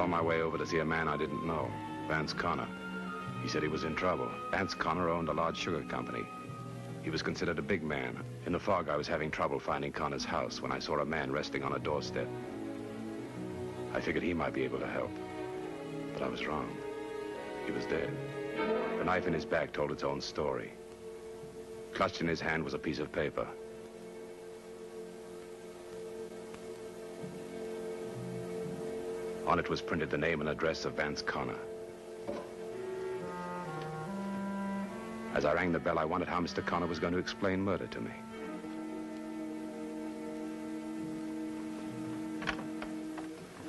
on my way over to see a man I didn't know, Vance Connor. He said he was in trouble. Vance Connor owned a large sugar company. He was considered a big man. In the fog, I was having trouble finding Connor's house when I saw a man resting on a doorstep. I figured he might be able to help, but I was wrong. He was dead. The knife in his back told its own story. Clutched in his hand was a piece of paper. On it was printed the name and address of Vance Connor. As I rang the bell, I wondered how Mr. Connor was going to explain murder to me.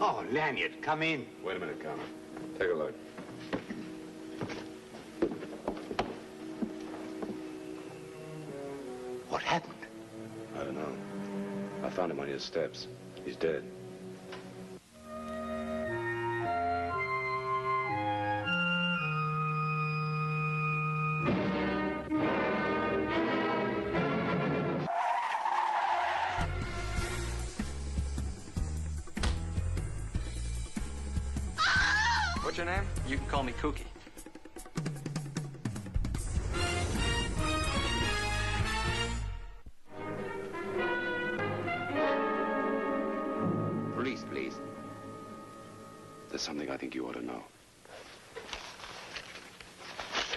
Oh, Lanyard, come in. Wait a minute, Connor. Take a look. What happened? I don't know. I found him on his steps. He's dead. What's your name? You can call me Kooky. Police, please. There's something I think you ought to know.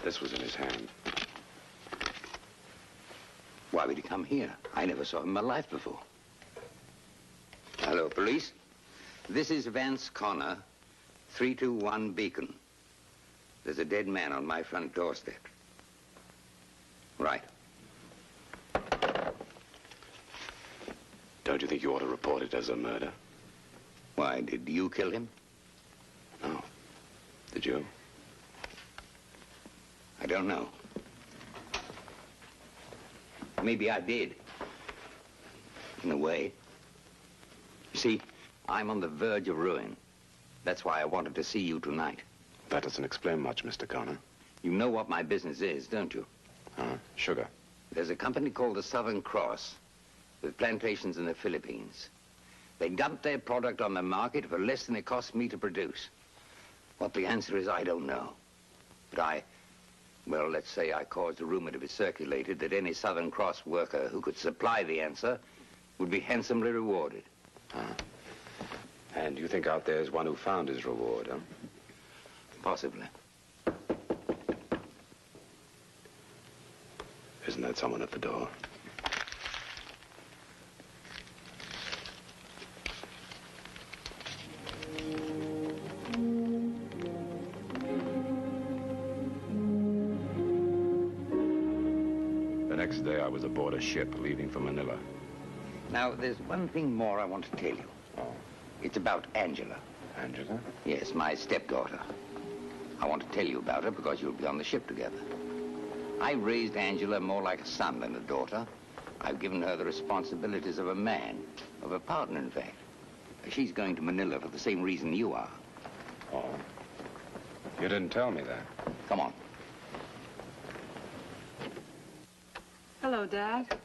This was in his hand. Why would he come here? I never saw him in my life before. Hello, police. This is Vance Connor, 321 Beacon. There's a dead man on my front doorstep. Right. Don't you think you ought to report it as a murder? Why, did you kill him? No. Did you? I don't know. Maybe I did. In a way. You see, I'm on the verge of ruin. That's why I wanted to see you tonight. That doesn't explain much, Mr. Connor. You know what my business is, don't you? Sugar. There's a company called the Southern Cross with plantations in the Philippines. They dump their product on the market for less than it costs me to produce. What the answer is, I don't know. But well, let's say I caused a rumor to be circulated that any Southern Cross worker who could supply the answer would be handsomely rewarded. And you think out there's one who found his reward, huh? Possibly. Isn't that someone at the door? The next day, I was aboard a ship leaving for Manila. Now, there's one thing more I want to tell you. Oh. It's about Angela. Angela? Yes, my stepdaughter. I want to tell you about her because you'll be on the ship together. I raised Angela more like a son than a daughter. I've given her the responsibilities of a man, of a partner, in fact. She's going to Manila for the same reason you are. Oh. You didn't tell me that. Come on. Hello, Dad.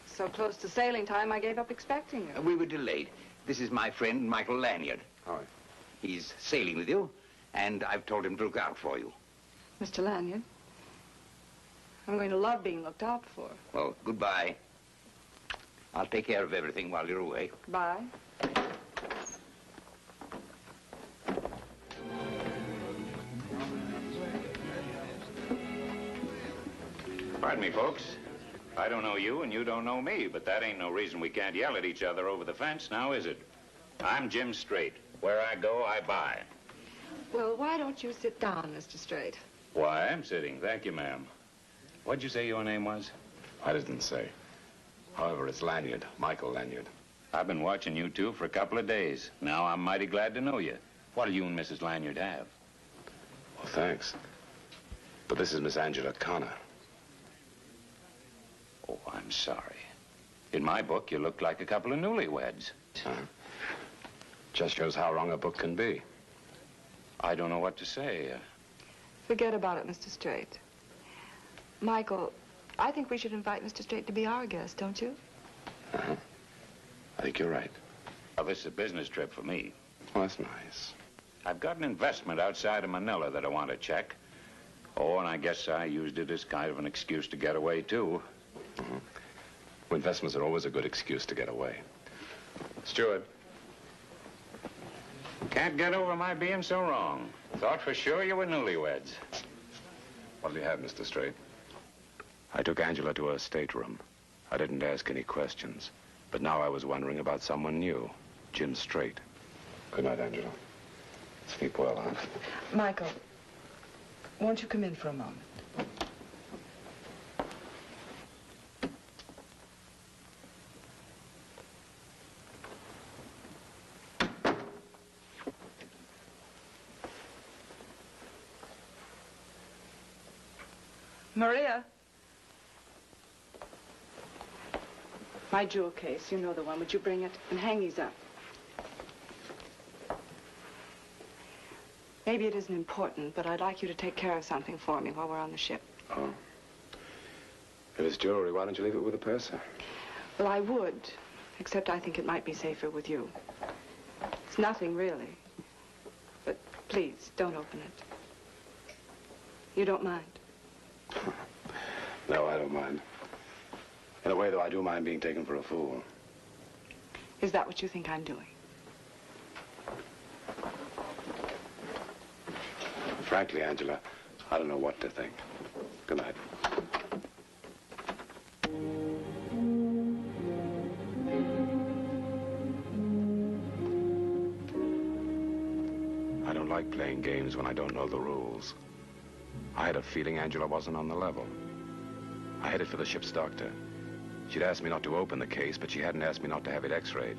So close to sailing time, I gave up expecting you. We were delayed. This is my friend, Michael Lanyard. Hi. He's sailing with you, and I've told him to look out for you. Mr. Lanyard, I'm going to love being looked out for. Well, goodbye. I'll take care of everything while you're away. Bye. Pardon me, folks. I don't know you and you don't know me, but that ain't no reason we can't yell at each other over the fence now, is it? I'm Jim Straight. Where I go, I buy. Well, why don't you sit down, Mr. Straight? Why, I'm sitting. Thank you, ma'am. What'd you say your name was? I didn't say. However, it's Lanyard, Michael Lanyard. I've been watching you two for a couple of days. Now I'm mighty glad to know you. What'll you and Mrs. Lanyard have? Well, thanks. But this is Miss Angela Connor. Oh, I'm sorry. In my book, you look like a couple of newlyweds. Just shows how wrong a book can be. I don't know what to say. Forget about it, Mr. Straight. Michael, I think we should invite Mr. Straight to be our guest, don't you? I think you're right. Well, this is a business trip for me. Oh, that's nice. I've got an investment outside of Manila that I want to check. Oh, and I guess I used it as kind of an excuse to get away, too. Mm-hmm. Well, investments are always a good excuse to get away. Steward. Can't get over my being so wrong. Thought for sure you were newlyweds. What'll you have, Mr. Straight? I took Angela to her stateroom. I didn't ask any questions. But now I was wondering about someone new, Jim Straight. Good night, Angela. Sleep well, huh? Michael, won't you come in for a moment? Maria. My jewel case, you know the one. Would you bring it? And hang these up. Maybe it isn't important, but I'd like you to take care of something for me while we're on the ship. Oh. If it's jewelry, why don't you leave it with the purser? Well, I would, except I think it might be safer with you. It's nothing, really. But please, don't open it. You don't mind? No, I don't mind. In a way, though, I do mind being taken for a fool. Is that what you think I'm doing? Frankly, Angela, I don't know what to think. Good night. I don't like playing games when I don't know the rules. I had a feeling Angela wasn't on the level. I headed for the ship's doctor. She'd asked me not to open the case, but she hadn't asked me not to have it x-rayed.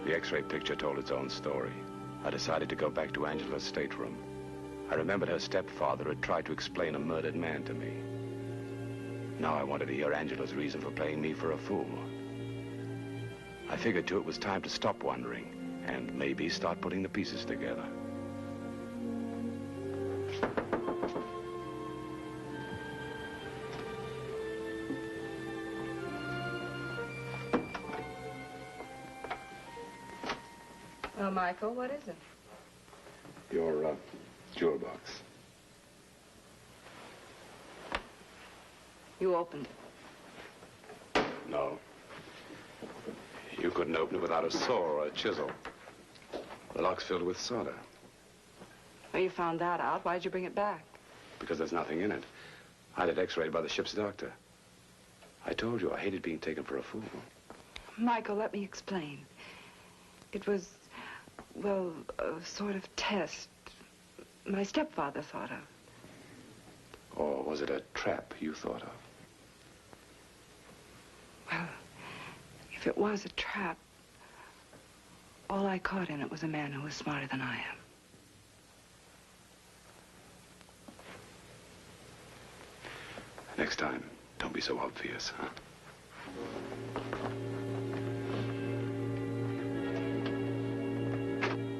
The x-ray picture told its own story. I decided to go back to Angela's stateroom. I remembered her stepfather had tried to explain a murdered man to me. Now I wanted to hear Angela's reason for playing me for a fool. I figured, too, it was time to stop wondering and maybe start putting the pieces together. Well, Michael, what is it? Your, jewel box. You opened it. No. You couldn't open it without a saw or a chisel. The lock's filled with solder. Well, you found that out. Why'd you bring it back? Because there's nothing in it. I had it x-rayed by the ship's doctor. I told you I hated being taken for a fool. Michael, let me explain. It was, well, a sort of test my stepfather thought of. Or was it a trap you thought of? Well, if it was a trap, all I caught in it was a man who was smarter than I am. Next time, don't be so obvious, huh?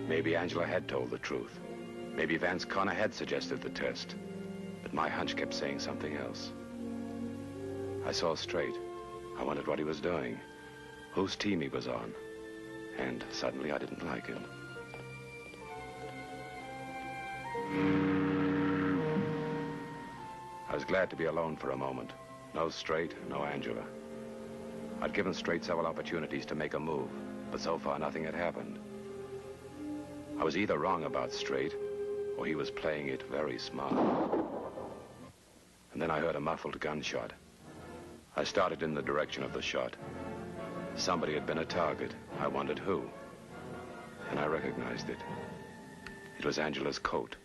Maybe Angela had told the truth. Maybe Vance Connor had suggested the test. But my hunch kept saying something else. I saw straight. I wondered what he was doing, whose team he was on. And suddenly I didn't like him. I was glad to be alone for a moment. No Straight, no Angela. I'd given Straight several opportunities to make a move, but so far nothing had happened. I was either wrong about Straight, or he was playing it very smart. And then I heard a muffled gunshot. I started in the direction of the shot. Somebody had been a target. I wondered who. And I recognized it. It was Angela's coat.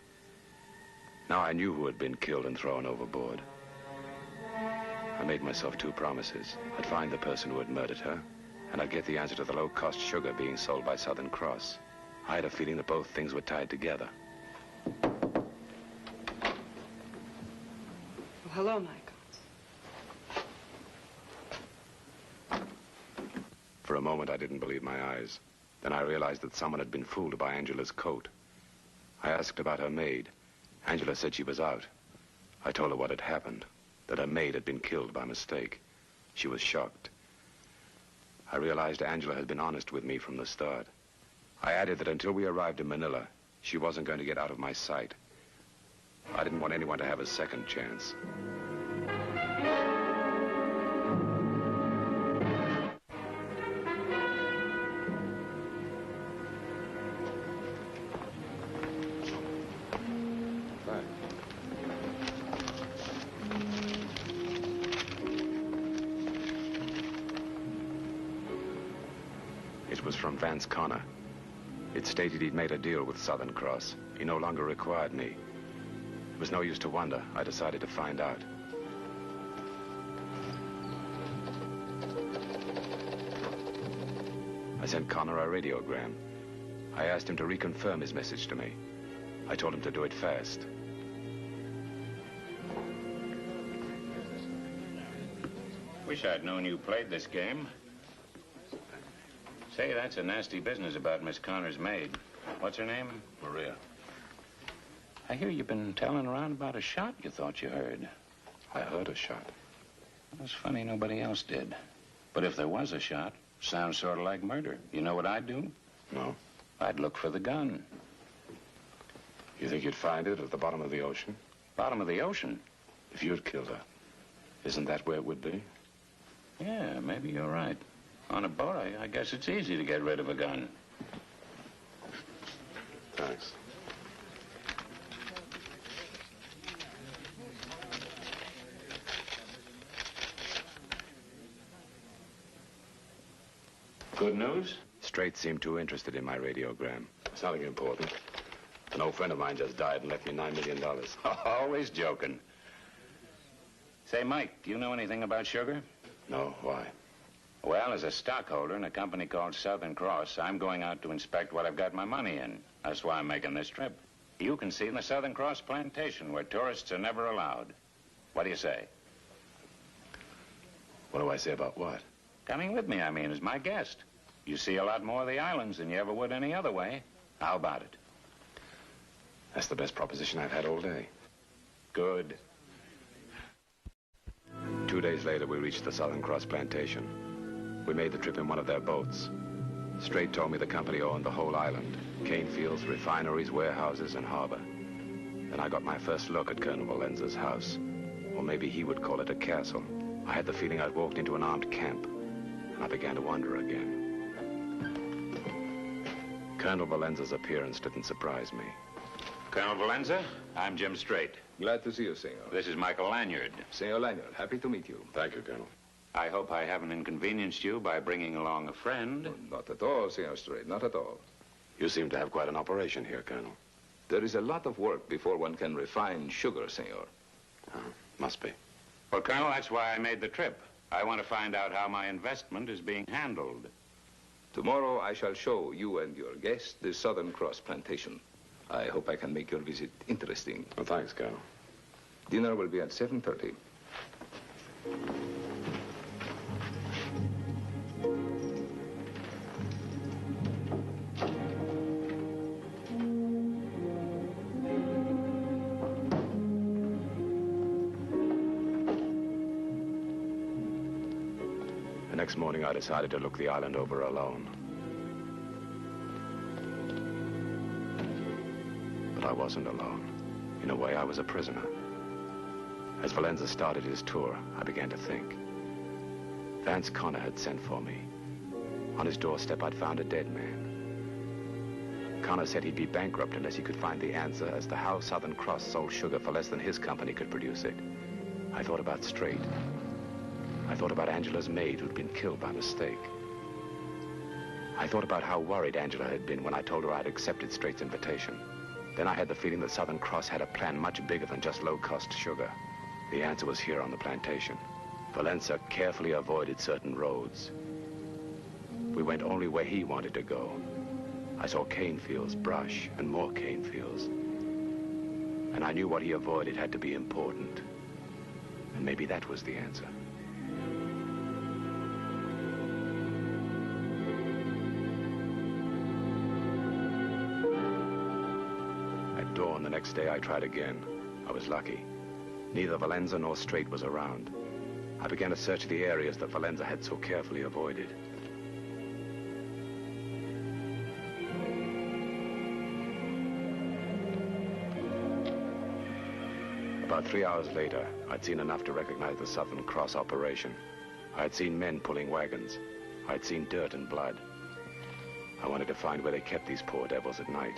Now I knew who had been killed and thrown overboard. I made myself two promises. I'd find the person who had murdered her, and I'd get the answer to the low-cost sugar being sold by Southern Cross. I had a feeling that both things were tied together. Well, hello, Michael. For a moment, I didn't believe my eyes. Then I realized that someone had been fooled by Angela's coat. I asked about her maid. Angela said she was out. I told her what had happened, that her maid had been killed by mistake. She was shocked. I realized Angela had been honest with me from the start. I added that until we arrived in Manila, she wasn't going to get out of my sight. I didn't want anyone to have a second chance. It was from Vance Connor. It stated he'd made a deal with Southern Cross. He no longer required me. It was no use to wonder. I decided to find out. I sent Connor a radiogram. I asked him to reconfirm his message to me. I told him to do it fast. Wish I'd known you played this game. Say, that's a nasty business about Miss Connor's maid. What's her name? Maria. I hear you've been telling around about a shot you thought you heard. I heard a shot. It's funny nobody else did. But if there was a shot, sounds sort of like murder. You know what I'd do? No. I'd look for the gun. You think you'd find it at the bottom of the ocean? Bottom of the ocean? If you'd killed her, isn't that where it would be? Yeah, maybe you're right. On a boat, I guess it's easy to get rid of a gun. Thanks. Good news? Straight seemed too interested in my radiogram. It's nothing important. An old friend of mine just died and left me $9 million. Always joking. Say, Mike, do you know anything about sugar? No, why? Well, as a stockholder in a company called Southern Cross, I'm going out to inspect what I've got my money in. That's why I'm making this trip. You can see the Southern Cross Plantation, where tourists are never allowed. What do you say? What do I say about what? Coming with me, I mean, as my guest. You see a lot more of the islands than you ever would any other way. How about it? That's the best proposition I've had all day. Good. 2 days later, we reached the Southern Cross Plantation. We made the trip in one of their boats. Straight told me the company owned the whole island. Cane fields, refineries, warehouses, and harbor. Then I got my first look at Colonel Valenza's house. Or maybe he would call it a castle. I had the feeling I'd walked into an armed camp. And I began to wonder again. Colonel Valenza's appearance didn't surprise me. Colonel Valenza, I'm Jim Straight. Glad to see you, senor. This is Michael Lanyard. Senor Lanyard, happy to meet you. Thank you, Colonel. I hope I haven't inconvenienced you by bringing along a friend. Not at all, senor Straight, not at all. You seem to have quite an operation here, Colonel. There is a lot of work before one can refine sugar, senor. Must be. Well, Colonel, that's why I made the trip. I want to find out how my investment is being handled. Tomorrow I shall show you and your guest the Southern Cross Plantation. I hope I can make your visit interesting. Well, thanks, Colonel. Dinner will be at 7:30. The next morning, I decided to look the island over alone. But I wasn't alone. In a way, I was a prisoner. As Valenza started his tour, I began to think. Vance Connor had sent for me. On his doorstep, I'd found a dead man. Connor said he'd be bankrupt unless he could find the answer as to how Southern Cross sold sugar for less than his company could produce it. I thought about Straight. I thought about Angela's maid who'd been killed by mistake. I thought about how worried Angela had been when I told her I'd accepted Straight's invitation. Then I had the feeling that Southern Cross had a plan much bigger than just low-cost sugar. The answer was here on the plantation. Valenza carefully avoided certain roads. We went only where he wanted to go. I saw cane fields, brush, and more cane fields. And I knew what he avoided had to be important. And maybe that was the answer. At dawn the next day, I tried again. I was lucky. Neither Valenza nor Straight was around. I began to search the areas that Valenza had so carefully avoided. About 3 hours later, I'd seen enough to recognize the Southern Cross operation. I'd seen men pulling wagons. I'd seen dirt and blood. I wanted to find where they kept these poor devils at night.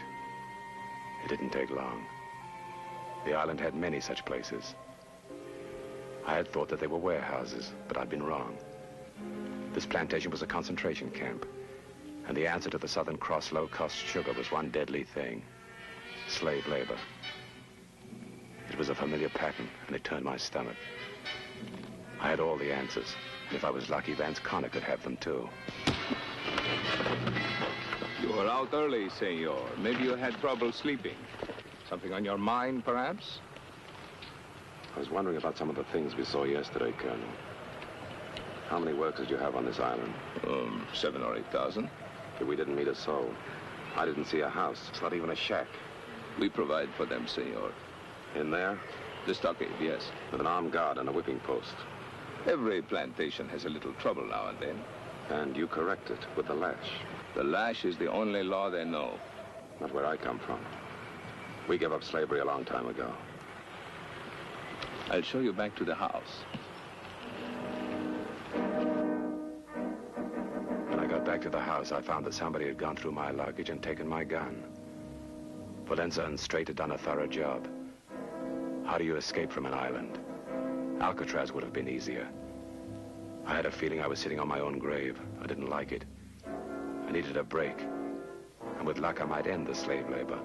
It didn't take long. The island had many such places. I had thought that they were warehouses, but I'd been wrong. This plantation was a concentration camp, and the answer to the Southern Cross low-cost sugar was one deadly thing: slave labor. It was a familiar pattern, and it turned my stomach. I had all the answers, and if I was lucky, Vance Connor could have them too. You were out early, senor. Maybe you had trouble sleeping. Something on your mind, perhaps? I was wondering about some of the things we saw yesterday, Colonel. How many workers do you have on this island? 7,000 or 8,000. We didn't meet a soul. I didn't see a house. It's not even a shack. We provide for them, senor. In there? The stockade, yes. With an armed guard and a whipping post. Every plantation has a little trouble now and then. And you correct it with the lash. The lash is the only law they know. Not where I come from. We gave up slavery a long time ago. I'll show you back to the house. When I got back to the house, I found that somebody had gone through my luggage and taken my gun. Valenza and Strait had done a thorough job. How do you escape from an island? Alcatraz would have been easier. I had a feeling I was sitting on my own grave. I didn't like it. I needed a break. And with luck, I might end the slave labor.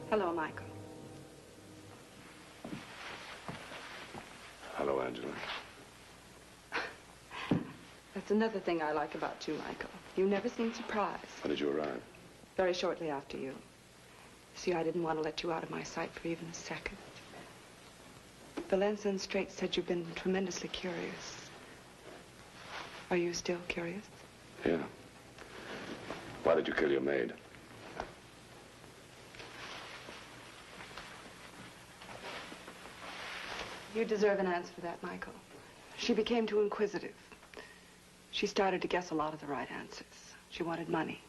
Hello, Michael. Hello, Angela. That's another thing I like about you, Michael. You never seem surprised. When did you arrive? Very shortly after you. See, I didn't want to let you out of my sight for even a second. Valenza and Strait said you've been tremendously curious. Are you still curious? Yeah. Why did you kill your maid? You deserve an answer for that, Michael. She became too inquisitive. She started to guess a lot of the right answers. She wanted money.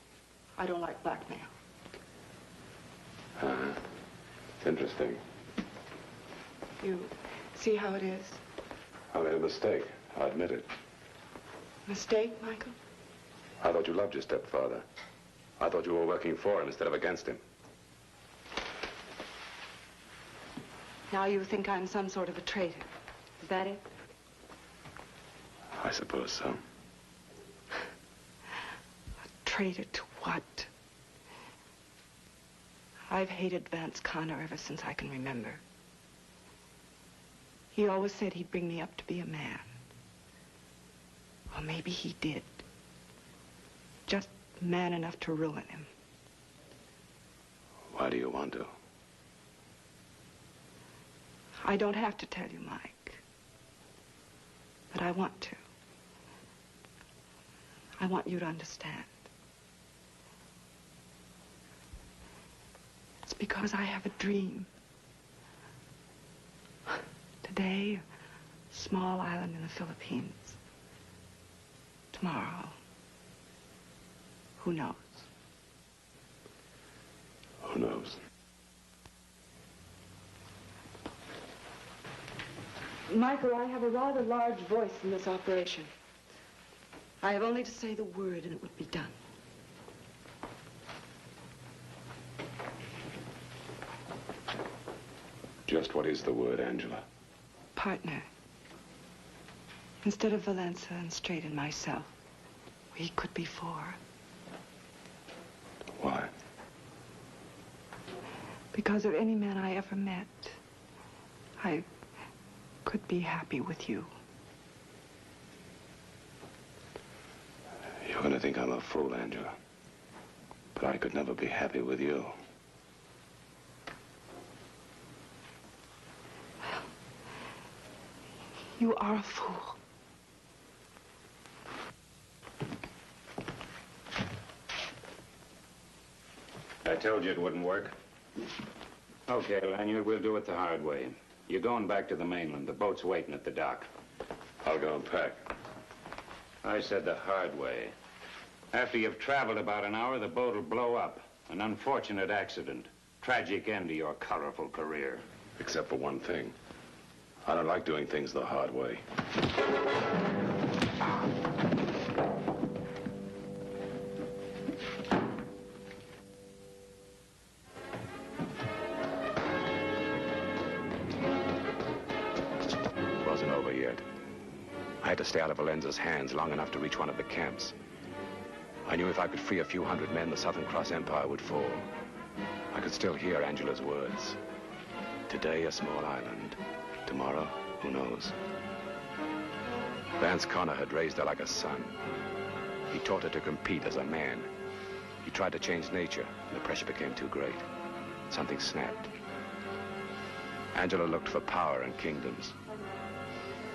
I don't like blackmail. It's interesting. You see how it is? I made a mistake. I admit it. Mistake, Michael? I thought you loved your stepfather. I thought you were working for him instead of against him. Now you think I'm some sort of a traitor. Is that it? I suppose so. A traitor to what? I've hated Vance Connor ever since I can remember. He always said he'd bring me up to be a man. Well, maybe he did. Just man enough to ruin him. Why do you want to? I don't have to tell you, Mike. But I want to. I want you to understand. It's because I have a dream. Today, a small island in the Philippines. Tomorrow, who knows? Who knows? Michael, I have a rather large voice in this operation. I have only to say the word and it would be done. Just what is the word, Angela? Partner. Instead of Valenza and Strait and myself, we could be four. Why? Because of any man I ever met, I could be happy with you. You're gonna think I'm a fool, Angela. But I could never be happy with you. You are a fool. I told you it wouldn't work. Okay, Lanyard, we'll do it the hard way. You're going back to the mainland. The boat's waiting at the dock. I'll go and pack. I said the hard way. After you've traveled about an hour, the boat will blow up. An unfortunate accident. Tragic end to your colorful career. Except for one thing. I don't like doing things the hard way. It wasn't over yet. I had to stay out of Valenza's hands long enough to reach one of the camps. I knew if I could free a few hundred men, the Southern Cross Empire would fall. I could still hear Angela's words. Today, a small island. Tomorrow, who knows? Vance Connor had raised her like a son. He taught her to compete as a man. He tried to change nature, and the pressure became too great. Something snapped. Angela looked for power and kingdoms.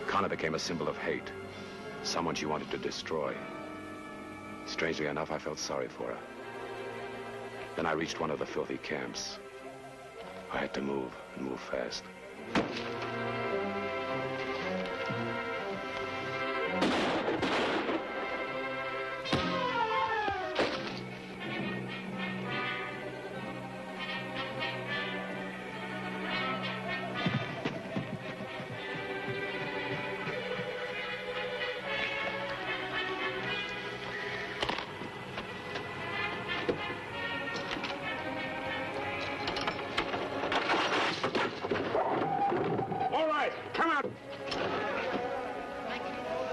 Connor became a symbol of hate, someone she wanted to destroy. Strangely enough, I felt sorry for her. Then I reached one of the filthy camps. I had to move, and move fast.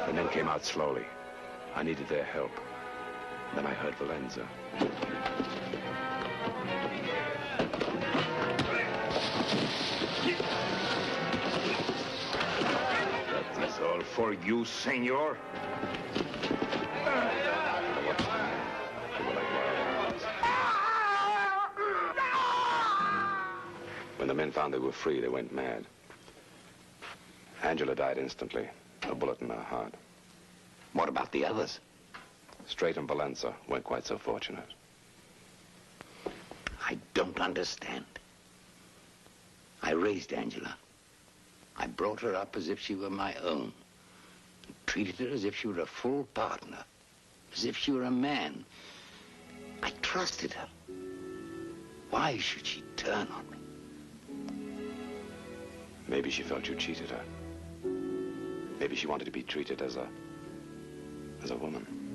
The men came out slowly. I needed their help. Then I heard Valenza. That is all for you, senor. When the men found they were free, they went mad. Angela died instantly, a bullet in her heart. What about the others? Strait and Valenza weren't quite so fortunate. I don't understand. I raised Angela. I brought her up as if she were my own. Treated her as if she were a full partner. As if she were a man. I trusted her. Why should she turn on me? Maybe she felt you cheated her. Maybe she wanted to be treated as a woman.